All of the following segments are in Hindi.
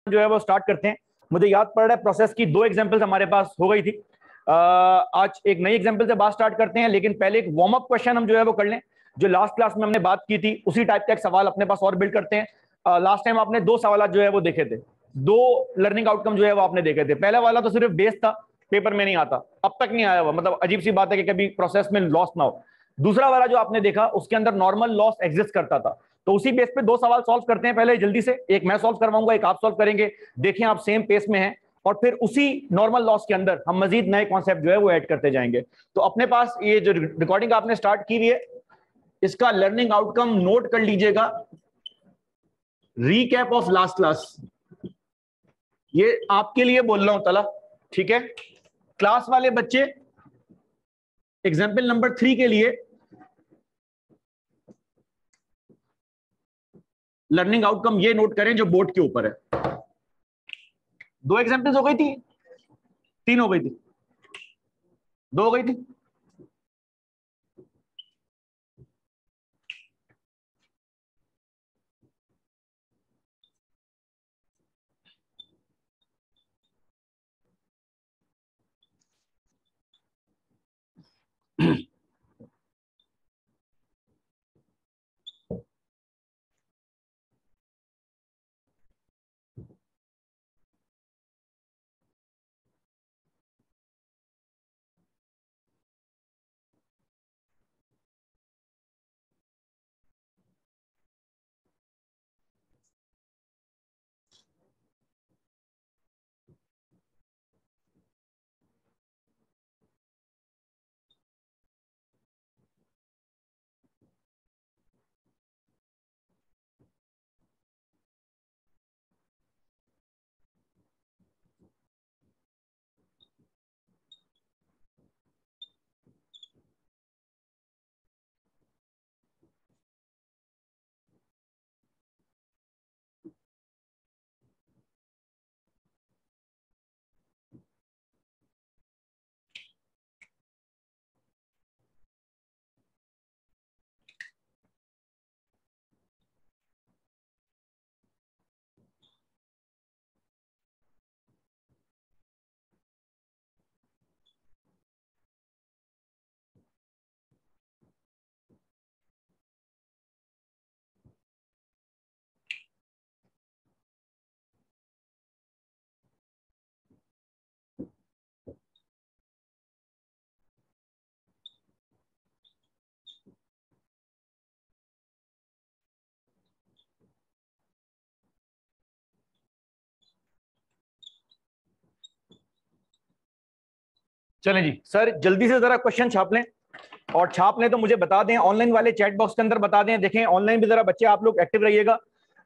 जो है वो स्टार्ट करते हैं। मुझे याद पड़ रहा है प्रोसेस की 2 एग्जांपल्स हमारे पास हो गई थी। आज एक नई एग्जांपल से बात स्टार्ट करते हैं, लेकिन पहले एक वार्म अप क्वेश्चन हम जो है वो कर लें। जो लास्ट क्लास में हमने बात की थी उसी टाइप का एक सवाल अपने पास और बिल्ड करते हैं। लास्ट टाइम आपने 2 सवाल जो है वो देखे थे, 2 लर्निंग आउटकम जो है वो आपने देखे थे। पहला वाला तो सिर्फ बेस था, पेपर में नहीं आता, अब तक नहीं आया हुआ, मतलब अजीब सी बात है कि कभी प्रोसेस में लॉस ना हो। दूसरा वाला जो आपने देखा उसके अंदर नॉर्मल लॉस एग्जिस्ट करता था। तो उसी बेस पे 2 सवाल सॉल्व करते हैं पहले जल्दी से। एक मैं सॉल्व करवाऊंगा, एक आप सॉल्व करेंगे, देखें आप सेम पेस में हैं, और फिर उसी नॉर्मल लॉस के अंदर हम मजीद नए कॉन्सेप्ट जो है वो ऐड करते जाएंगे। तो अपने पास ये जो रिकॉर्डिंग आपने स्टार्ट की हुई है, इसका लर्निंग आउटकम नोट कर लीजिएगा। रीकैप ऑफ लास्ट क्लास, ये आपके लिए बोल रहा हूं तला, ठीक है? क्लास वाले बच्चे एग्जाम्पल नंबर 3 के लिए लर्निंग आउटकम ये नोट करें जो बोर्ड के ऊपर है। 2 एग्जाम्पल्स हो गई थी, 3 हो गई थी, 2 हो गई थी। चलें जी सर, जल्दी से जरा क्वेश्चन छाप लें, और छाप लें तो मुझे बता दें, ऑनलाइन वाले चैट बॉक्स के अंदर बता दें। देखें ऑनलाइन भी जरा बच्चे आप लोग एक्टिव रहिएगा।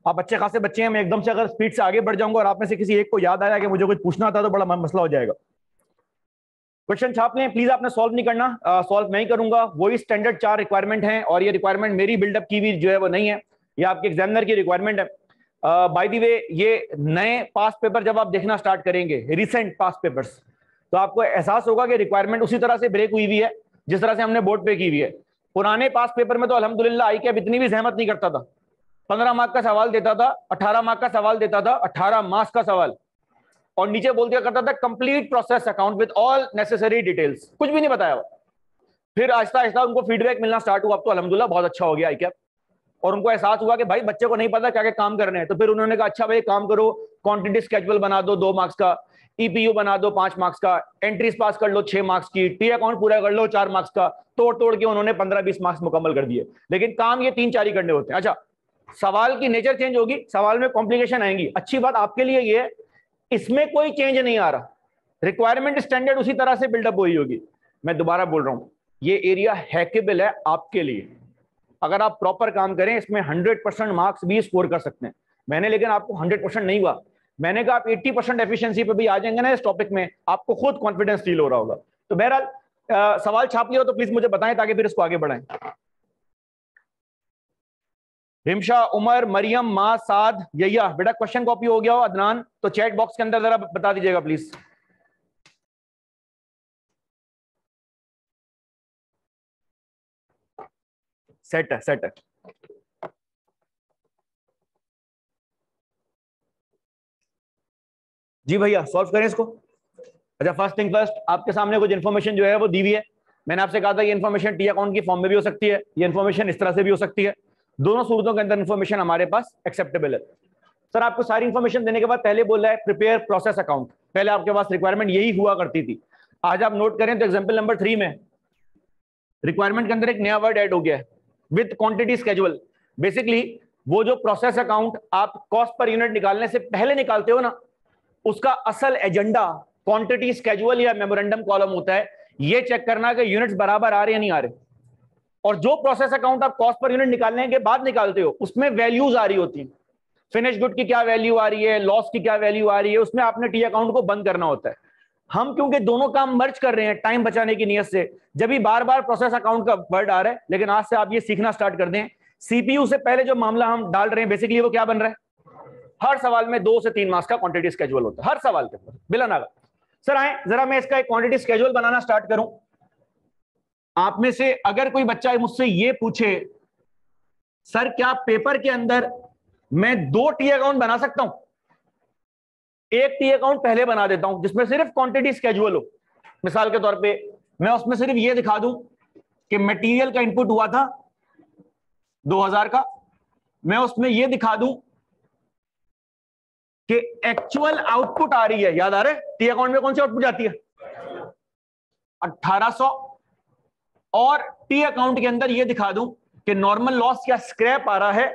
आप अच्छे खासे बच्चे हैं, मैं एकदम से अगर स्पीड से आगे बढ़ जाऊंगा और आप में से किसी एक को याद आया कि मुझे कुछ पूछना था तो बड़ा मसला हो जाएगा। क्वेश्चन छाप लें प्लीज, आपने सॉल्व नहीं करना, सॉल्व मैं ही करूंगा। वही स्टैंडर्ड 4 रिक्वायरमेंट हैं, और ये रिक्वायरमेंट मेरी बिल्डअप की हुई जो है वो नहीं है, ये आपके एग्जामिनर की रिक्वायरमेंट है। बाय द वे, ये नए पास पेपर जब आप देखना स्टार्ट करेंगे, रिसेंट पास पेपर्स, तो आपको एहसास होगा कि रिक्वायरमेंट उसी तरह से ब्रेक हुई हुई है जिस तरह से हमने बोर्ड पे की हुई है। पुराने पास पेपर में तो अल्हम्दुलिल्लाह आई कैप इतनी भी जहमत नहीं करता था। 15 मार्क का सवाल देता था, 18 मार्क का सवाल देता था, 18 मार्क्स का सवाल, और नीचे बोल दिया करता था complete process account with all necessary details, कुछ भी नहीं बताया हुआ। फिर आहिस्ता आहिस्ता उनको फीडबैक मिलना स्टार्ट हुआ, अब तो अल्हम्दुलिल्लाह बहुत अच्छा हो गया आई कैप, और उनको एहसास हुआ कि भाई बच्चे को नहीं पता क्या क्या काम करने हैं। तो फिर उन्होंने कहा अच्छा भाई काम करो, क्वांटिटी स्केड्यूल बना दो 2 मार्क्स का, ईपीयू बना दो 5 मार्क्स का, एंट्रीज पास कर लो 6 मार्क्स की, टी अकाउंट पूरा कर लो 4 मार्क्स का। तोड़ तोड़ के उन्होंने 15-20 मार्क्स मुकम्मल कर दिए। लेकिन काम ये 3-4 ही करने होते हैं। अच्छा, सवाल की नेचर चेंज होगी, सवाल में कॉम्प्लिकेशन आएंगी। अच्छी बात आपके लिए ये है, इसमें कोई चेंज नहीं आ रहा, रिक्वायरमेंट स्टैंडर्ड उसी तरह से बिल्डअप हुई होगी। मैं दोबारा बोल रहा हूं, ये एरिया हैकेबल है आपके लिए। अगर आप प्रॉपर काम करें इसमें 100% मार्क्स भी स्कोर कर सकते हैं। मैंने, लेकिन आपको 100% नहीं हुआ, मैंने कहा आप 80% एफिशिएंसी पे भी आ जाएंगे ना इस टॉपिक में, आपको खुद कॉन्फिडेंस फील हो रहा होगा। तो बहरहाल सवाल छाप लिया हो तो प्लीज मुझे बताएं ताकि फिर इसको आगे बढ़ाएं। हिमशा, उमर, मरियम, माँ, साद, यैया, बेटा क्वेश्चन कॉपी हो गया हो? अदनान, तो चैट बॉक्स के अंदर जरा बता दीजिएगा प्लीज। सेट है, सेट है। जी भैया सॉल्व करें इसको। अच्छा फर्स्ट थिंग फर्स्ट, आपके सामने कुछ इन्फॉर्मेशन जो है वो दी हुई है। मैंने आपसे कहा था ये इन्फॉर्मेशन टी अकाउंट की फॉर्म में भी हो सकती है, ये इन्फॉर्मेशन इस तरह से भी हो सकती है। दोनों सूरतों के अंदर इन्फॉर्मेशन हमारे पास एक्सेप्टेबल है। सर आपको सारी इन्फॉर्मेशन देने के बाद पहले बोल रहा है प्रिपेयर प्रोसेस अकाउंट। पहले आपके पास रिक्वायरमेंट यही हुआ करती थी। आज आप नोट करें तो एग्जाम्पल नंबर 3 में रिक्वायरमेंट के अंदर एक नया वर्ड ऐड हो गया है, विद क्वांटिटी स्केड्यूल। बेसिकली वो जो प्रोसेस अकाउंट आप कॉस्ट पर यूनिट निकालने से पहले निकालते हो ना, उसका असल एजेंडा क्वांटिटी स्केड्यूल या मेमोरेंडम कॉलम होता है। ये चेक करना कि यूनिट्स बराबर आ रहे या नहीं आ रहे। और जो प्रोसेस अकाउंट आप कॉस्ट पर यूनिट निकालने के बाद निकालते हो उसमें वैल्यूज आ रही होती हैं। फिनिश गुड की क्या वैल्यू आ रही है, लॉस की क्या वैल्यू आ रही है, उसमें आपने टी अकाउंट को बंद करना होता है। हम क्योंकि दोनों काम मर्ज कर रहे हैं टाइम बचाने की नियत से, जब भी बार बार प्रोसेस अकाउंट का वर्ड आ रहा है, लेकिन आज से आप ये सीखना स्टार्ट कर दें। सीपीयू से पहले जो मामला हम डाल रहे हैं बेसिकली वो क्या बन रहा है, हर सवाल में 2 से 3 मार्क्स का क्वांटिटी स्केड्यूल होता है, हर सवाल के ऊपर बिला नागा। सर आए जरा मैं इसका एक क्वांटिटी स्केड्यूल बनाना स्टार्ट करूं। आप में से अगर कोई बच्चा मुझसे ये पूछे सर क्या पेपर के अंदर मैं 2 टी अकाउंट बना सकता हूं, एक टी अकाउंट पहले बना देता हूं जिसमें सिर्फ क्वांटिटी स्केड्यूल हो। मिसाल के तौर पे मैं उसमें सिर्फ ये दिखा दूं कि मटेरियल का इनपुट हुआ था 2000 का, मैं उसमें ये दिखा दूं कि एक्चुअल आउटपुट आ रही है। याद आ रहा है टी अकाउंट में कौन सी आउटपुट जाती है, 1800। और टी अकाउंट के अंदर ये दिखा दूं कि नॉर्मल लॉस या स्क्रैप आ रहा है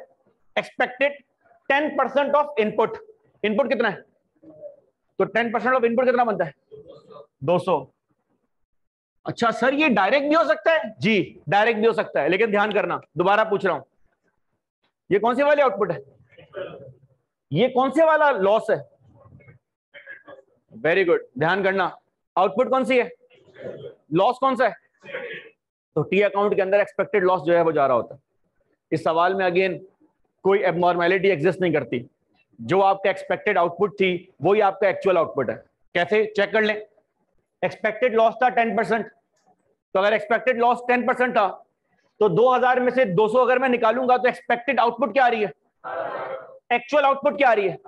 एक्सपेक्टेड 10% ऑफ इनपुट। इनपुट कितना है, तो 10% ऑफ इनपुट कितना बनता है, 200। अच्छा सर ये डायरेक्ट भी हो सकता है, जी डायरेक्ट भी हो सकता है, लेकिन ध्यान करना दोबारा पूछ रहा हूं, ये कौन सी वाली आउटपुट है, ये कौन से वाला लॉस है, वेरी गुड ध्यान करना, आउटपुट कौन सी है, लॉस कौन सा है, तो टी अकाउंट के अंदर एक्सपेक्टेड लॉस जो है वो जा रहा होता है। इस सवाल में अगेन कोई एबनॉर्मेलिटी एग्जिस्ट नहीं करती, जो आपका एक्सपेक्टेड आउटपुट थी वही आपका एक्चुअल आउटपुट है। कैसे चेक कर लें, एक्सपेक्टेड लॉस था 10%, तो अगर एक्सपेक्टेड लॉस 10% था तो 2000 में से 200 अगर मैं निकालूंगा तो एक्सपेक्टेड आउटपुट क्या आ रही है, एक्चुअल आउटपुट क्या आ रही है।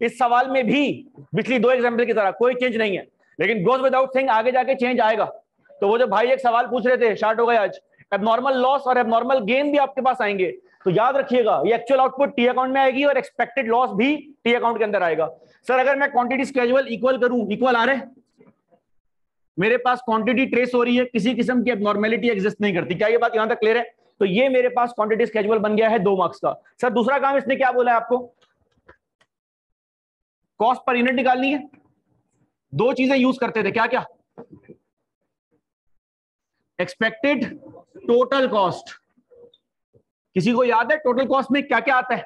इस सवाल में भी पिछली 2 एग्जाम्पल की तरह कोई चेंज नहीं है, लेकिन गोज विदाउट सेइंग आगे जाके चेंज आएगा। तो वो जो भाई एक सवाल पूछ रहे थे शार्ट हो गए आज, एबनॉर्मल लॉस और एबनॉर्मल गेन भी आपके पास आएंगे, तो याद रखिएगा ये एक्चुअल आउटपुट टी अकाउंट में आएगी और एक्सपेक्टेड लॉस भी टी अकाउंट के अंदर आएगा। सर अगर मैं क्वांटिटी स्केड्यूल इक्वल करूं, इक्वल आ रहे, मेरे पास क्वांटिटी ट्रेस हो रही है, किसी किस्म की एबनॉर्मेलिटी एग्जिस्ट नहीं करती। क्या ये बात यहां तक क्लियर है, तो ये मेरे पास क्वांटिटी स्केड्यूल बन गया है 2 मार्क्स का। सर दूसरा काम इसने क्या बोला है आपको, कॉस्ट पर यूनिट निकालनी है। 2 चीजें यूज करते थे, क्या क्या, एक्सपेक्टेड टोटल कॉस्ट। किसी को याद है टोटल कॉस्ट में क्या क्या आता है,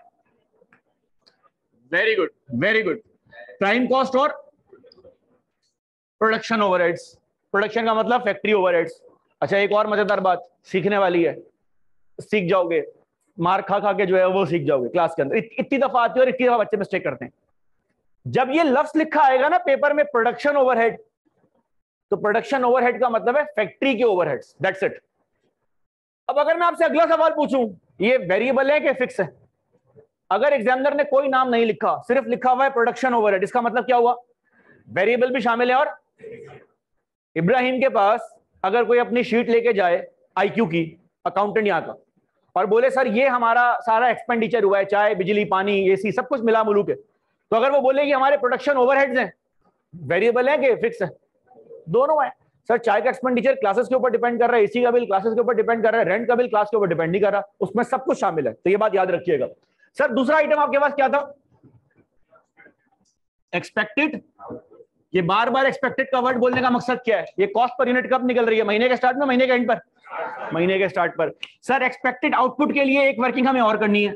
very good very good, prime cost और प्रोडक्शन ओवरहेड्स। प्रोडक्शन का मतलब फैक्ट्री ओवरहेड्स। अच्छा एक और मजेदार बात सीखने वाली है, सीख जाओगे, मार खा खा के जो है वो सीख जाओगे क्लास के अंदर। इतनी दफा आती है और इतनी दफा बच्चे मिस्टेक करते हैं। जब ये लफ्ज लिखा आएगा ना पेपर में प्रोडक्शन ओवरहेड, तो प्रोडक्शन ओवरहेड का मतलब है फैक्ट्री के ओवरहेड्स, दैट्स इट। अब अगर मैं आपसे अगला सवाल पूछूं, ये वेरिएबल है कि फिक्स है, अगर एग्जामिनर ने कोई नाम नहीं लिखा, सिर्फ लिखा हुआ है प्रोडक्शन ओवरहेड, इसका मतलब क्या हुआ, वेरिएबल भी शामिल है। और इब्राहिम के पास अगर कोई अपनी शीट लेके जाए आईक्यू की, अकाउंटेंट यहाँ का, और बोले सर ये हमारा सारा एक्सपेंडिचर हुआ है, चाय बिजली पानी एसी सब कुछ मिला मुलू के, तो अगर वो बोले कि हमारे प्रोडक्शन ओवरहेड्स हैं, वेरिएबल है कि फिक्स है, दोनों है। सर चाय का एक्सपेंडिचर क्लासेस के ऊपर डिपेंड कर रहा है, एसी का बिल क्लासेस के ऊपर डिपेंड कर रहा है, रेंट का बिल क्लास के ऊपर डिपेंड नहीं कर रहा, उसमें सब कुछ शामिल है, तो ये बात याद रखिएगा। सर दूसरा आइटम आपके पास क्या था, एक्सपेक्टेड। ये बार बार एक्सपेक्टेड का वर्ड बोलने का मकसद क्या है, ये कॉस्ट पर यूनिट कब निकल रही है, महीने के स्टार्ट में, महीने के एंड पर, महीने के स्टार्ट पर। सर एक्सपेक्टेड आउटपुट के लिए एक वर्किंग हमें और करनी है,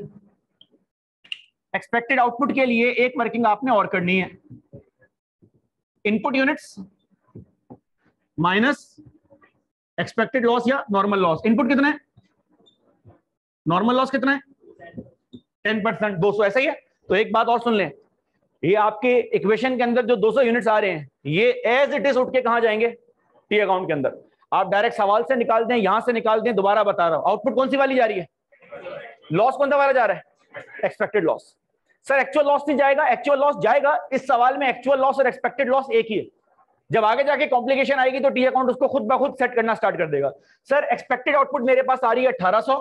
एक्सपेक्टेड आउटपुट के लिए एक वर्किंग आपने और करनी है, input units minus expected loss या नॉर्मल लॉस। इनपुट कितना है, नॉर्मल लॉस कितना है, 10%, 200, ऐसा ही है। तो एक बात और सुन लें, ये आपके इक्वेशन के अंदर जो 200 यूनिट्स आ रहे हैं, ये एज इट इज उठ के कहां जाएंगे, टी अकाउंट के अंदर। आप डायरेक्ट सवाल से निकाल दें, यहां से निकाल दें, दोबारा बता रहा हूं, आउटपुट कौन सी वाली जा रही है, लॉस कौन सा वाला जा रहा है, expected loss. Sir actual loss नहीं जाएगा, एक्चुअल लॉस जाएगा। इस सवाल में एक्चुअल लॉस और एक्सपेक्टेड लॉस एक ही है। जब आगे जाके कॉम्प्लिकेशन आएगी तो टी अकाउंट उसको खुद ब खुद सेट करना स्टार्ट कर देगा। सर एक्सपेक्टेड आउटपुट मेरे पास आ रही है 1800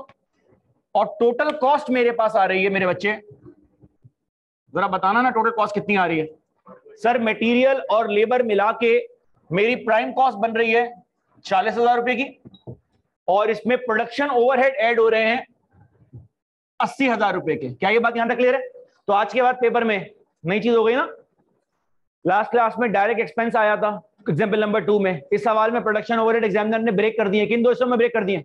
और टोटल कॉस्ट मेरे पास आ रही है, मेरे बच्चे जरा बताना ना टोटल कॉस्ट कितनी आ रही है। सर मटेरियल और लेबर मिला के मेरी प्राइम कॉस्ट बन रही है 40,000 रुपए की, और इसमें प्रोडक्शन ओवरहेड ऐड हो रहे हैं 80,000 रुपए के। क्या ये बात यहां तक क्लियर है? तो आज के बाद पेपर में नई चीज हो गई ना। लास्ट क्लास में डायरेक्ट एक्सपेंस आया था एग्जाम्पल नंबर 2 में, इस सवाल में प्रोडक्शन ओवरहेड एग्जामिनर ने ब्रेक कर दिए। किन दो हिस्सों में ब्रेक कर दिए?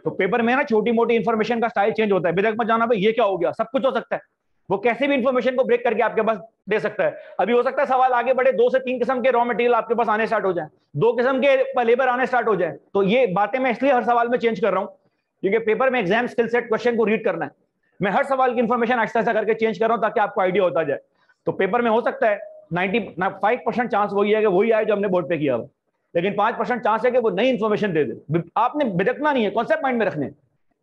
तो पेपर में ना छोटी मोटी इंफॉर्मेशन का स्टाइल चेंज होता है। बेधक मत जाना भाई ये क्या हो गया, सब कुछ हो सकता है। वो कैसे भी इंफॉर्मेशन को ब्रेक करके आपके पास दे सकता है। अभी हो सकता है सवाल आगे बढ़े, 2 से 3 किस्म के रॉ मटेरियल आपके पास आने स्टार्ट हो जाए, 2 किस्म के लेबर आने स्टार्ट हो जाए। तो ये बातें मैं इसलिए हर सवाल में चेंज कर रहा हूं क्योंकि पेपर में एग्जाम स्किल सेट क्वेश्चन को रीड करना है। मैं हर सवाल की इंफॉर्मेशन ऐसा ऐसा करके चेंज कर रहा हूं ताकि आपको आइडिया होता जाए। तो पेपर में हो सकता है 95% चांस वही है कि वही आए जो हमने बोर्ड पे किया हुआ, लेकिन 5% चांस है कि वो नई इंफॉर्मेशन दे दे। आपने बिदकना नहीं है, कॉन्सेप्ट माइंड में रखने।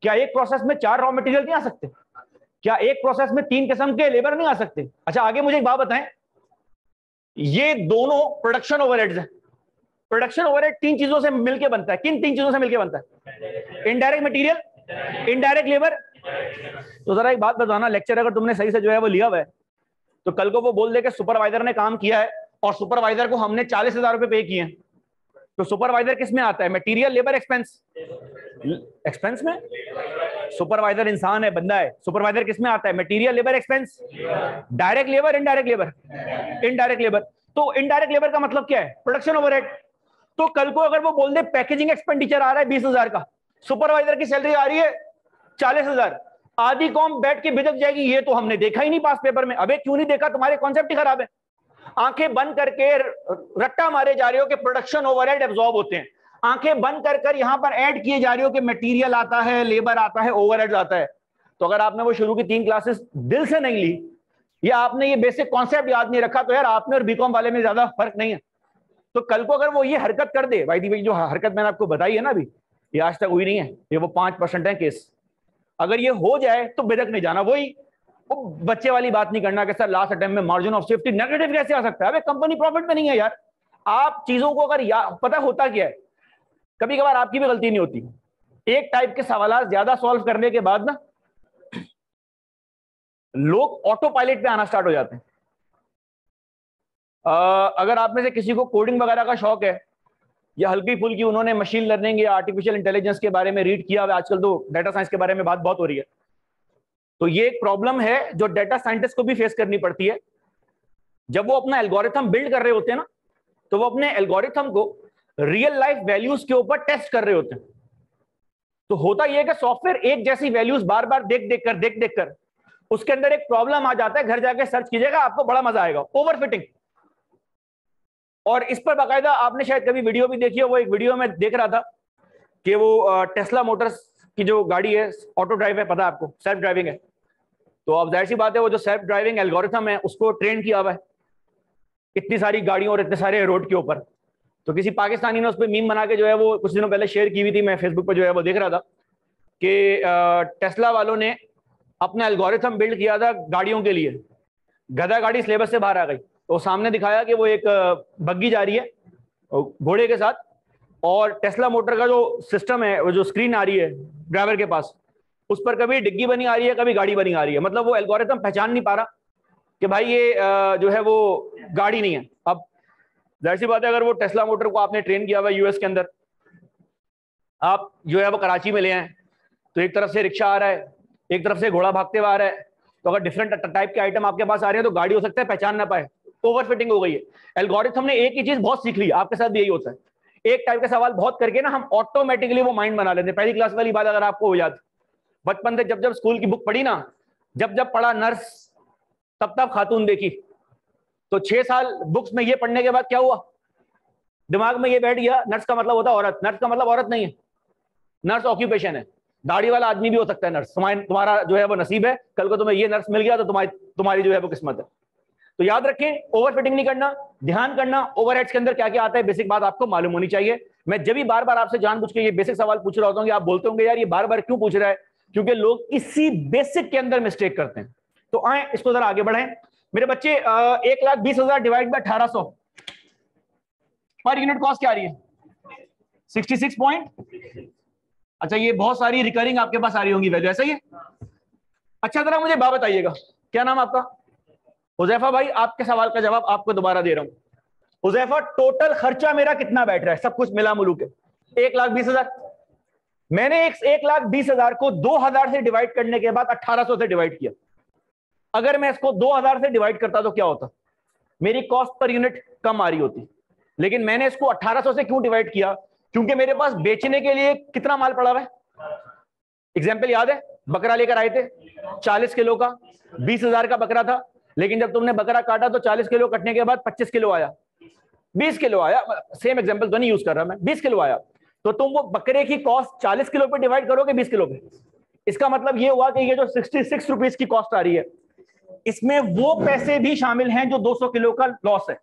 क्या एक प्रोसेस में 4 रॉ मटेरियल नहीं आ सकते? क्या एक प्रोसेस में 3 किस्म के लेबर नहीं आ सकते? अच्छा आगे मुझे एक बात बताएं, ये दोनों प्रोडक्शन ओवरहेड्स हैं। प्रोडक्शन ओवरहेड 3 चीजों से मिलकर बनता है। किन 3 चीजों से मिलकर बनता है? Indirect material, indirect labour. तो जरा एक बात बताना, लेक्चर अगर तुमने सही से जो है वो लिया हुआ है तो कल को वो बोल दे कि सुपरवाइजर ने काम किया है और सुपरवाइजर को हमने 40,000 रुपए पे किए हैं। तो सुपरवाइजर किस में आता है? Material, labour, expense. एक्सपेंस में सुपरवाइजर इंसान है, बंदा है। सुपरवाइजर किस में आता है? Material, labour, expense. Direct labour, indirect labour. Indirect labour. तो इनडायरेक्ट लेबर का मतलब क्या है? Production overhead. तो कल को अगर वो बोल दे पैकेजिंग एक्सपेंडिचर आ रहा है 20,000 का, सुपरवाइजर की सैलरी आ रही है 40,000, आधी कौम बैठ के बिदक जाएगी ये तो हमने देखा ही नहीं पास पेपर में। अबे क्यों नहीं देखा? तुम्हारे कॉन्सेप्ट ही खराब है। आंखें बंद करके रट्टा मारे जा रहे हो कि प्रोडक्शन ओवरहेड एब्जॉर्ब होते हैं। आंखें बंद कर कर यहां पर ऐड किए जा रहे हो कि मटेरियल आता है, लेबर आता है, ओवरहेड्स आता है। तो अगर आपने वो शुरू की 3 क्लासेस दिल से नहीं ली या आपने ये बेसिक कॉन्सेप्ट याद नहीं रखा तो यार आप में और बीकॉम वाले में ज्यादा फर्क नहीं है। तो कल को अगर वो ये हरकत कर दे, भाई जो हरकत मैंने आपको बताई है ना अभी, ये आज तक हुई नहीं है, ये वो 5% है केस। अगर ये हो जाए तो बिदक नहीं जाना। वही वो बच्चे वाली बात नहीं करना कि सर लास्ट अटेम्प्ट में मार्जिन ऑफ सेफ्टी नेगेटिव कैसे आ सकता है। अबे कंपनी प्रॉफिट में नहीं है यार। आप चीजों को अगर पता होता क्या है, कभी कभार आपकी भी गलती नहीं होती। एक टाइप के सवाल ज्यादा सॉल्व करने के बाद ना लोग ऑटो पायलट पे आना स्टार्ट हो जाते हैं। अगर आप में से किसी को कोडिंग वगैरह का शौक है या हल्की फुल्की उन्होंने मशीन लर्निंग या आर्टिफिशियल इंटेलिजेंस के बारे में रीड किया हुआ, आजकल तो डाटा साइंस के बारे में बात बहुत हो रही है, तो ये एक प्रॉब्लम है जो डाटा साइंटिस्ट को भी फेस करनी पड़ती है। जब वो अपना एल्गोरिथम बिल्ड कर रहे होते हैं ना, तो वो अपने एल्गोरिथम को रियल लाइफ वैल्यूज के ऊपर टेस्ट कर रहे होते हैं। तो होता यह है कि सॉफ्टवेयर एक जैसी वैल्यूज बार बार देख देख कर उसके अंदर एक प्रॉब्लम आ जाता है। घर जाके सर्च कीजिएगा, आपको बड़ा मजा आएगा, ओवरफिटिंग। और इस पर बाकायदा आपने शायद कभी वीडियो भी देखी हो। वो एक वीडियो में देख रहा था कि वो टेस्ला मोटर्स की जो गाड़ी है ऑटो ड्राइव है, पता है आपको, सेल्फ ड्राइविंग है। तो अब जाहिर सी बात है वो जो सेल्फ ड्राइविंग एल्गोरिथम है उसको ट्रेन किया हुआ है इतनी सारी गाड़ियों और इतने सारे रोड के ऊपर। तो किसी पाकिस्तानी ने उस पर मीम बना के जो है वो कुछ दिनों पहले शेयर की हुई थी, मैं फेसबुक पर जो है वो देख रहा था कि टेस्ला वालों ने अपना एल्गोरिथम बिल्ड किया था गाड़ियों के लिए। गधा गाड़ी सिलेबस से बाहर आ गई, तो सामने दिखाया कि वो एक बग्गी जा रही है घोड़े के साथ, और टेस्ला मोटर का जो सिस्टम है, वो जो स्क्रीन आ रही है ड्राइवर के पास, उस पर कभी डिग्गी बनी आ रही है, कभी गाड़ी बनी आ रही है। मतलब वो एल्गोरिथम पहचान नहीं पा रहा कि भाई ये जो है वो गाड़ी नहीं है। अब जाहिर सी बात है अगर वो टेस्ला मोटर को आपने ट्रेन किया हुआ यूएस के अंदर, आप जो है वो कराची में ले आए, तो एक तरफ से रिक्शा आ रहा है, एक तरफ से घोड़ा भागते हुए आ रहा है, तो अगर डिफरेंट टाइप के आइटम आपके पास आ रहे हैं तो गाड़ी हो सकता है पहचान ना पाए, ओवरफिटिंग हो गई है। एल्गोरिथम ने एक ही चीज बहुत सीख ली, आपके साथ भी यही होता है। एक टाइप के सवाल बहुत करके ना हम ऑटोमेटिकली वो माइंड बना लेते हैं। पहली क्लास वाली बात अगर आपको हो जाती, बचपन से जब जब स्कूल की बुक पढ़ी ना, जब जब पढ़ा नर्स तब तब खातून देखी, तो 6 साल बुक्स में ये पढ़ने के बाद क्या हुआ, दिमाग में ये बैठ गया नर्स का मतलब होता है औरत। नर्स का मतलब औरत नहीं है, नर्स ऑक्यूपेशन है। दाढ़ी वाला आदमी भी हो सकता है नर्स। तुम्हारा जो है वो नसीब है, कल को तुम्हें ये नर्स मिल गया तो तुम्हारी जो है वो किस्मत है। तो याद रखें, ओवरफिटिंग नहीं करना, ध्यान करना ओवरहेड्स के अंदर क्या क्या आता है, बेसिक बात आपको मालूम होनी चाहिए। मैं जब भी बार बार आपसे जानबूझ के ये बेसिक सवाल पूछ रहा होता हूँ, आप बोलते होंगे यार ये बार बार क्यों पूछ रहा है, क्योंकि लोग इसी बेसिक के अंदर मिस्टेक करते हैं। तो आए इसको जरा आगे बढ़ाएं मेरे बच्चे। 1,20,000 divide by 1800 per unit cost क्या आ रही है? 66 पॉइंट। अच्छा, ये बहुत सारी रिकरिंग आपके पास आ रही होंगी वैल्यू, ऐसा ही है? अच्छा जरा मुझे बात बताइएगा, क्या नाम आपका? हुजैफा भाई, आपके सवाल का जवाब आपको दोबारा दे रहा हूं। हुजैफा, टोटल खर्चा मेरा कितना बैठ रहा है सब कुछ मिला मुलू के? 1,20,000। मैंने 1,20,000 को 2,000 से डिवाइड करने के बाद 1,800 से डिवाइड किया। अगर मैं इसको 2,000 से डिवाइड करता तो क्या होता? मेरी कॉस्ट पर यूनिट कम आ रही होती। लेकिन मैंने इसको 1,800 से क्यों डिवाइड किया? क्योंकि मेरे पास बेचने के लिए कितना माल पड़ा हुआ है? एग्जाम्पल याद है, बकरा लेकर आए थे 40 किलो का, 20,000 का बकरा था। लेकिन जब तुमने बकरा काटा तो 40 किलो कटने के बाद 25 किलो आया, 20 किलो आया। सेम एग्जाम्पल तो नहीं यूज कर रहा मैं, 20 किलो आया। तो तुम वो बकरे की कॉस्ट 40 किलो पे डिवाइड करोगे 20 किलो पे। इसका मतलब ये हुआ कि ये जो 66 रुपीज की कॉस्ट आ रही है, इसमें वो पैसे भी शामिल हैं जो 200 किलो का लॉस है।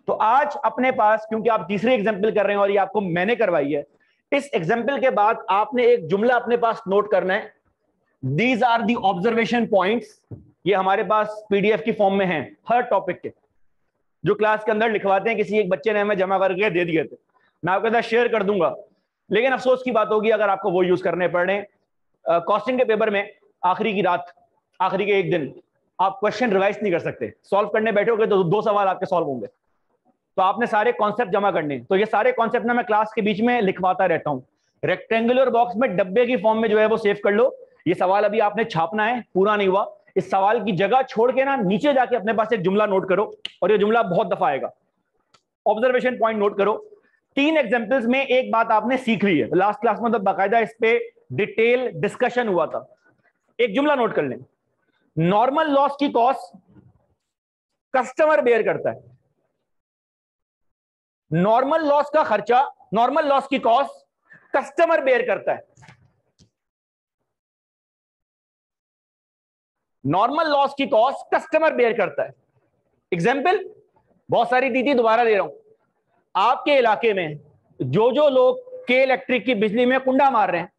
तो आज अपने पास, क्योंकि आप तीसरी एग्जाम्पल कर रहे हैं और ये आपको मैंने करवाई है, इस एग्जाम्पल के बाद आपने एक जुमला अपने पास नोट करना है। These are the observation points. ये हमारे पास पीडीएफ की फॉर्म में हैं हर टॉपिक के, जो क्लास के अंदर लिखवाते हैं। किसी एक बच्चे ने हमें जमा करके दे दिए थे, मैं आपके साथ शेयर कर दूंगा। लेकिन अफसोस की बात होगी अगर आपको वो यूज करने पड़े। कॉस्टिंग के पेपर में आखिरी की रात, आखिरी के एक दिन आप क्वेश्चन रिवाइज नहीं कर सकते। सॉल्व करने बैठोगे तो 2 सवाल आपके सॉल्व होंगे, तो आपने सारे कॉन्सेप्ट जमा करने। तो ये सारे कॉन्सेप्ट ना मैं क्लास के बीच में लिखवाता रहता हूँ। रेक्टेंगुलर बॉक्स में डब्बे की फॉर्म में जो है वो सेव कर लो। ये सवाल अभी आपने छापना है, पूरा नहीं हुआ। इस सवाल की जगह छोड़ के ना नीचे जाके अपने पास एक जुमला नोट करो, और ये जुमला बहुत दफा आएगा। ऑब्जर्वेशन पॉइंट नोट करो। 3 एग्जाम्पल्स में एक बात आपने सीख ली है, लास्ट क्लास में तो बाकायदा इस पे डिटेल डिस्कशन हुआ था। एक जुमला नोट कर लें, नॉर्मल लॉस की कॉस्ट कस्टमर बेयर करता है। नॉर्मल लॉस का खर्चा, नॉर्मल लॉस की कॉस्ट कस्टमर बेयर करता है। नॉर्मल लॉस की कॉस्ट कस्टमर बेयर करता है। एग्जाम्पल बहुत सारी दी थी, दोबारा दे रहा हूं। आपके इलाके में जो लोग के इलेक्ट्रिक की बिजली में कुंडा मार रहे हैं,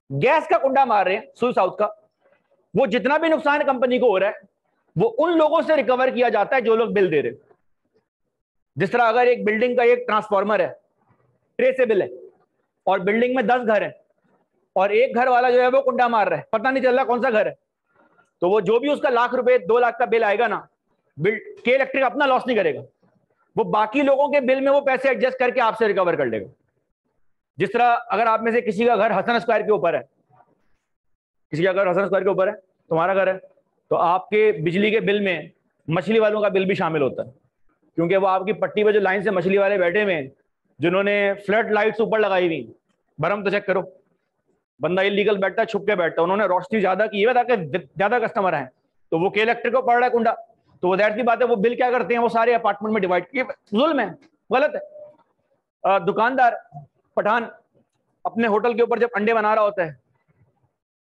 गैस का कुंडा मार रहे हैं सुई साउथ का, वो जितना भी नुकसान कंपनी को हो रहा है वो उन लोगों से रिकवर किया जाता है जो लोग बिल दे रहे हैं। जिस तरह अगर एक बिल्डिंग का एक ट्रांसफार्मर है, ट्रेसेबल है, और बिल्डिंग में 10 घर हैं, और एक घर वाला जो है वो कुंडा मार रहा है, पता नहीं चल रहा कौन सा घर है, तो वो जो भी उसका लाख रुपए 2 लाख का बिल आएगा ना, के इलेक्ट्रिक अपना लॉस नहीं करेगा, वो बाकी लोगों के बिल में वो पैसे एडजस्ट करके आपसे रिकवर कर लेगा। जिस तरह अगर आप में से किसी का घर हसन स्क्वायर के ऊपर है, किसी का घर हसन स्क्वायर के ऊपर है, तुम्हारा घर है, तो आपके बिजली के बिल में मछली वालों का बिल भी शामिल होता है। क्योंकि वो आपकी पट्टी पे जो लाइन से मछली वाले बैठे हुए हैं, जिन्होंने फ्लड लाइट्स ऊपर लगाई हुई, बरम तो चेक करो, बंदा इलीगल बैठता है, छुप के बैठता है, उन्होंने रोशनी ज्यादा की है ताकि ज्यादा कस्टमर आए, तो वो के इलेक्ट्रिक को पड़ रहा है कुंडा, तो वो दैट की बात है, वो बिल क्या करते हैं, वो सारे अपार्टमेंट में डिवाइड किए। जुल्म है, गलत है। दुकानदार पठान अपने होटल के ऊपर जब अंडे बना रहा होता है,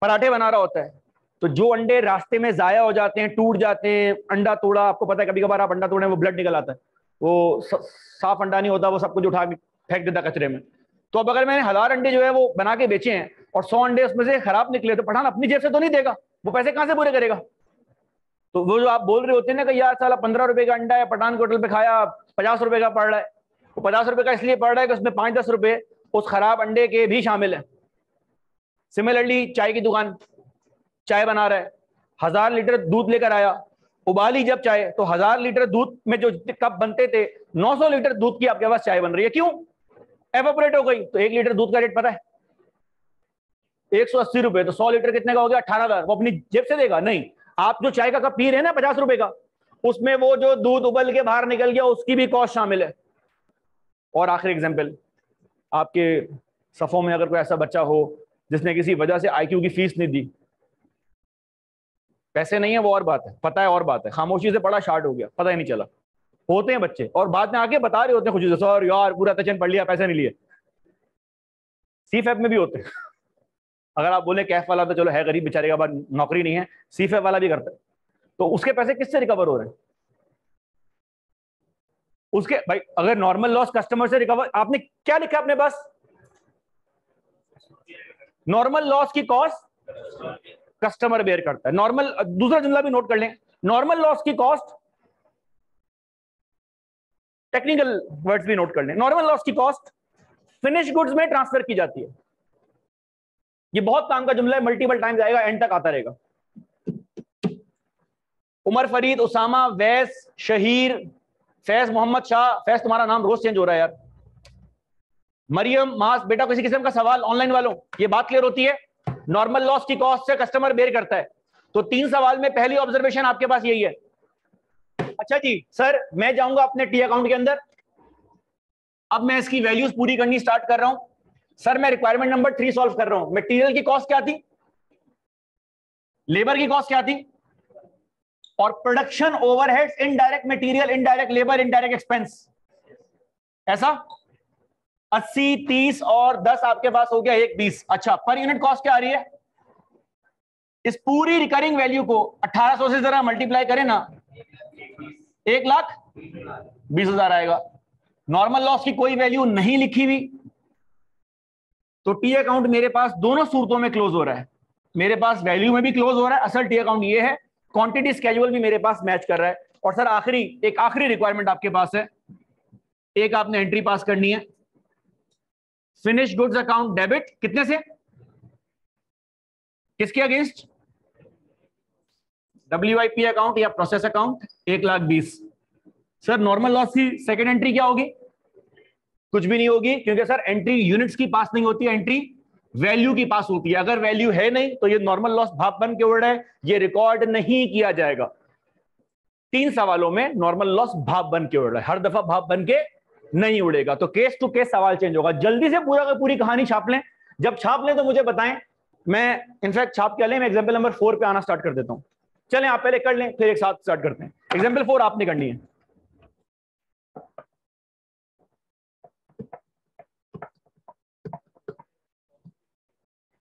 पराठे बना रहा होता है, तो जो अंडे रास्ते में जाया हो जाते हैं, टूट जाते हैं, अंडा तोड़ा, आपको पता है कभी कभार आप अंडा तोड़े वो ब्लड निकल आता है, वो साफ अंडा नहीं होता, वो सब कुछ उठा के फेंक देता कचरे में। तो अब अगर मैंने 1000 अंडे जो है वो बना के बेचे हैं और 100 अंडे उसमें से खराब निकले, तो पठान अपनी जेब से तो नहीं देगा, वो पैसे कहां से पूरे करेगा? तो वो जो आप बोल रहे होते हैं ना कि यार साला 15 रुपए का अंडा है, पठान के होटल पे खाया 50 रुपए का पड़ रहा है, वो 50 रुपए का इसलिए पड़ रहा है कि उसमें 5-10 रुपए उस खराब अंडे के भी शामिल है। सिमिलरली चाय की दुकान, चाय बना रहा है, 1000 लीटर दूध लेकर आया, उबाली जब चाय, तो 1000 लीटर दूध में जो कप बनते थे, 900 लीटर दूध की आपके पास चाय बन रही है। क्यों? एवोपरेट हो गई। तो 1 लीटर दूध का रेट पता है 180 रुपए, तो 100 लीटर कितने का हो गया? 18,000। वो अपनी जेब से देगा? नहीं। आप जो चाय का कप पी रहे हैं ना 50 रुपए का, उसमें वो जो दूध उबल के बाहर निकल गया उसकी भी कॉस्ट शामिल है। और आखिरी एग्जाम्पल, आपके सफों में अगर कोई ऐसा बच्चा हो जिसने किसी वजह से आईक्यू की फीस नहीं दी, पैसे नहीं है वो और बात है, पता है और बात है, खामोशी से पढ़ा शार्ट हो गया, पता ही नहीं चला। होते हैं बच्चे और बाद में आके बता रहे होते हैं खुशी से, सर यार पूरा तचन पढ़ लिया, पैसे नहीं लिए। सीफेप में भी होते हैं। अगर आप बोले कैफ वाला तो चलो है गरीब बेचारे का, बाद नौकरी नहीं है, सीफेप वाला भी करता है, तो उसके पैसे किससे रिकवर हो रहे हैं? उसके भाई अगर नॉर्मल लॉस कस्टमर से रिकवर, आपने क्या लिखा अपने पास? नॉर्मल लॉस की कॉस्ट कस्टमर बेयर करता है। नॉर्मल, दूसरा जुमला भी नोट कर लें, नॉर्मल लॉस की कॉस्ट, टेक्निकल वर्ड्स भी नोट कर लें, नॉर्मल लॉस की कॉस्ट फिनिश गुड्स में ट्रांसफर की जाती है। ये बहुत काम का जुमला है, मल्टीपल टाइम्स आएगा, एंड तक आता रहेगा। उमर फरीद, उसामा, वैस, शहीर, फैज मोहम्मद शाह, फैज तुम्हारा नाम रोज चेंज हो रहा है यार, मरियम, मास, बेटा किसी किस्म का सवाल ऑनलाइन वालों, ये बात क्लियर होती है? नॉर्मल लॉस की कॉस्ट से कस्टमर बेयर करता है। तो 3 सवाल में पहली ऑब्जर्वेशन आपके पास यही है। अच्छा जी सर, मैं जाऊंगा अपने टी अकाउंट के अंदर, अब मैं इसकी वैल्यूज पूरी करनी स्टार्ट कर रहा हूं। सर मैं रिक्वायरमेंट नंबर 3 सॉल्व कर रहा हूं। मटेरियल की कॉस्ट क्या थी, लेबर की कॉस्ट क्या थी, और production overheads, indirect material, indirect labour, indirect expense, ऐसा 80, 30 और 10 आपके पास हो गया 1, 20। अच्छा, पर यूनिट कॉस्ट क्या आ रही है? इस पूरी रिकरिंग वैल्यू को 1800 से जरा मल्टीप्लाई करें ना, 1,20,000 आएगा। नॉर्मल लॉस की कोई वैल्यू नहीं लिखी हुई, तो टी अकाउंट मेरे पास दोनों सूरतों में क्लोज हो रहा है। मेरे पास वैल्यू में भी क्लोज हो रहा है, असल टी अकाउंट ये है, क्वांटिटी स्केड्यूल भी मेरे पास मैच कर रहा है। और सर एक आखिरी रिक्वायरमेंट आपके पास है, एक आपने एंट्री पास करनी है, फिनिश गुड्स अकाउंट डेबिट, कितने से, किसके अगेंस्ट? WIP अकाउंट या process account, 1,20,000। Sir normal loss की सेकंड एंट्री क्या होगी? कुछ भी नहीं होगी, क्योंकि सर एंट्री यूनिट्स की पास नहीं होती है, एंट्री वैल्यू की पास होती है। अगर वैल्यू है नहीं तो ये नॉर्मल लॉस भाप बन के उड़ रहा है, ये रिकॉर्ड नहीं किया जाएगा। 3 सवालों में नॉर्मल लॉस भाप बन के उड़ रहा है, हर दफा भाप बन के नहीं उड़ेगा, तो केस टू केस सवाल चेंज होगा। जल्दी से पूरा का पूरी कहानी छाप लें, जब छाप लें तो मुझे बताएं, मैं इनफैक्ट छाप के लें, मैं एग्जाम्पल नंबर 4 पे आना स्टार्ट कर देता हूं। चलें आप पहले कर लें, फिर एक साथ स्टार्ट करते हैं। एग्जाम्पल 4 आपने करनी है।